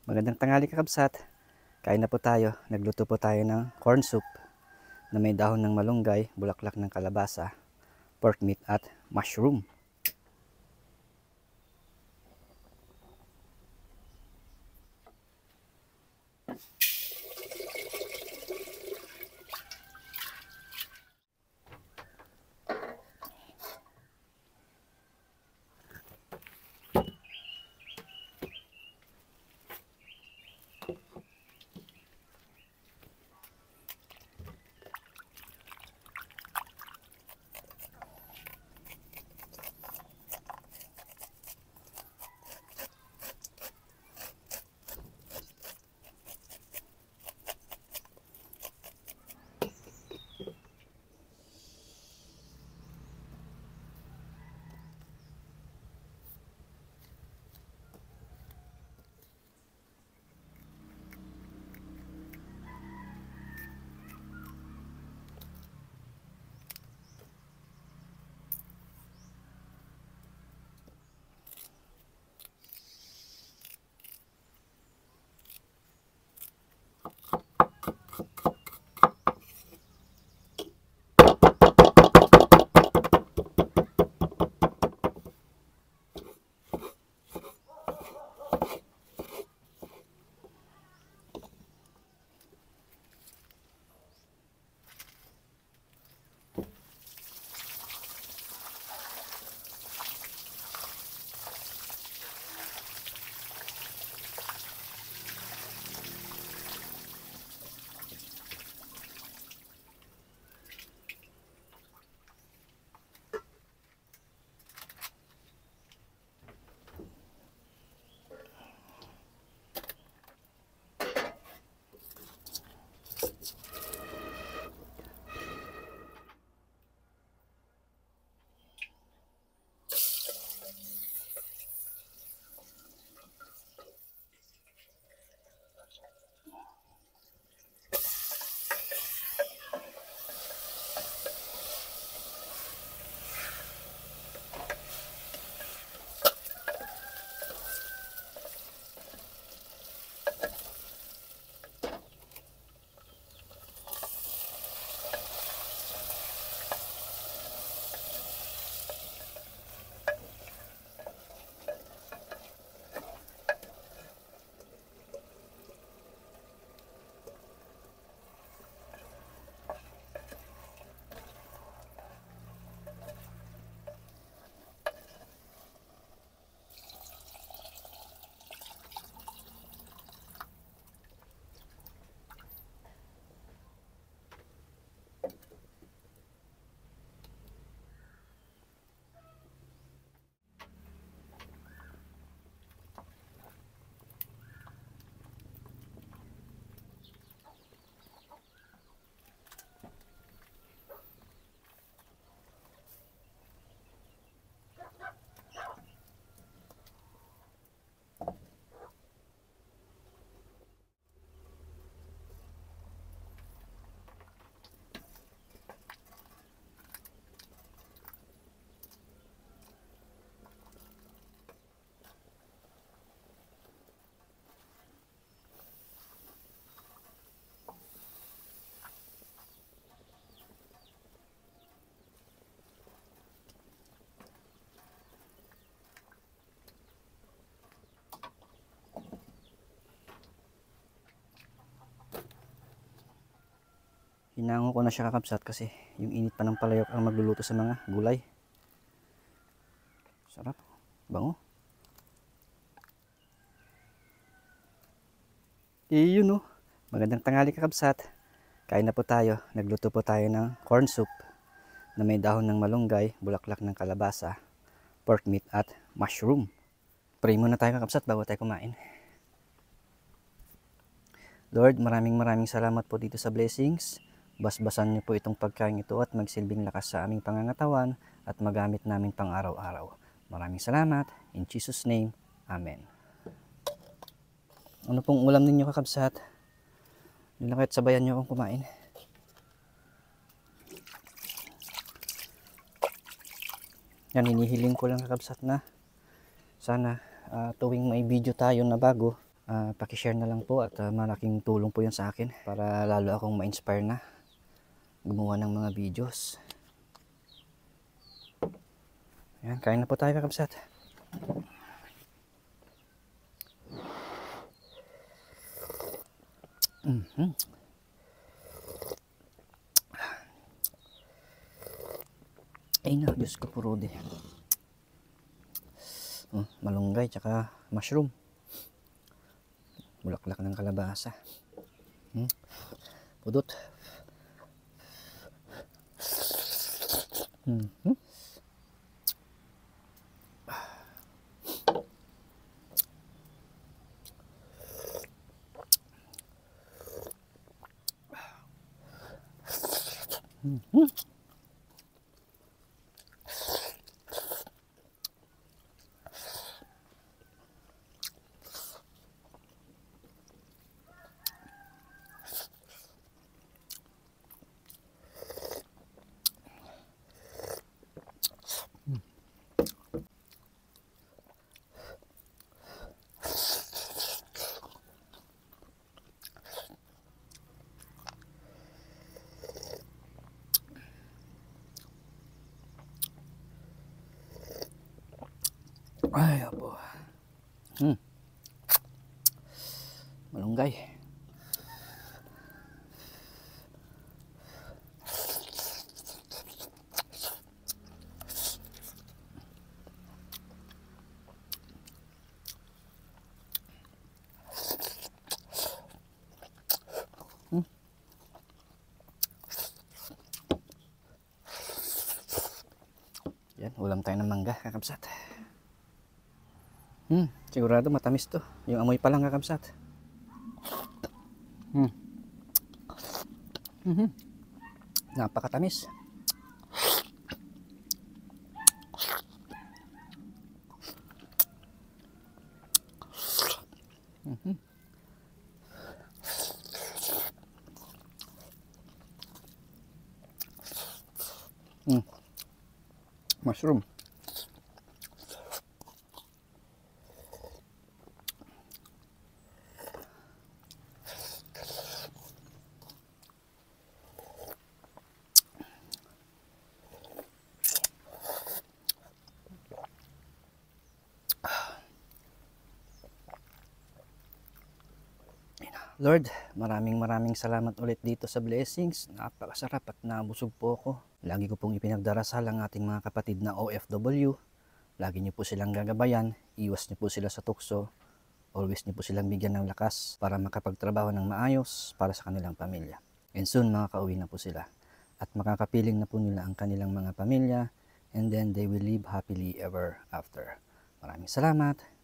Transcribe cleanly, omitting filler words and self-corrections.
Magandang tanghali kakabsat. Kain na po tayo. Nagluto po tayo ng corn soup na may dahon ng malunggay, bulaklak ng kalabasa, pork meat at mushroom. Hinango ko na siya kakabsat kasi yung init pa ng palayok ang magluluto sa mga gulay. Sarap, bango. Iyon oh. Magandang tanghali kakabsat. Kain na po tayo. Nagluto po tayo ng corn soup na may dahon ng malunggay, bulaklak ng kalabasa, pork meat at mushroom. Pray muna tayo kakabsat bago tayo kumain. Lord, maraming salamat po dito sa blessings. Basbasan niyo po itong pagkain ito at magsilbing lakas sa aming pangangatawan at magamit namin pang araw-araw. Maraming salamat. In Jesus' name, Amen. Ano pong ulam ninyo kakabsat? Hindi lang kahit sabayan niyo akong kumain. Yan, hinihiling ko lang kakabsat na sana tuwing may video tayo na bago Pakishare na lang po at malaking tulong po yun sa akin para lalo akong ma-inspire na gumawa ng mga videos. Ayan, kain na po tayo kakabsat. Ay na, Diyos ko po, Rudy. Malunggay tsaka mushroom. Bulaklak ng kalabasa. Pudot. Ay, apo. Malunggay. Yan, ulam tayo ng mangga, kakabsat. Sigurado matamis to. Yung amoy pa lang, kakabsat. Napakatamis. Mushroom. Lord, maraming salamat ulit dito sa blessings. Napakasarap at nabusog po ako. Lagi ko pong ipinagdarasal ang ating mga kapatid na OFW. Lagi niyo po silang gagabayan, iwas niyo po sila sa tukso. Always niyo po silang bigyan ng lakas para makapagtrabaho ng maayos para sa kanilang pamilya. And soon makakauwi na po sila. At makakapiling na po nila ang kanilang mga pamilya. And then they will live happily ever after. Maraming salamat.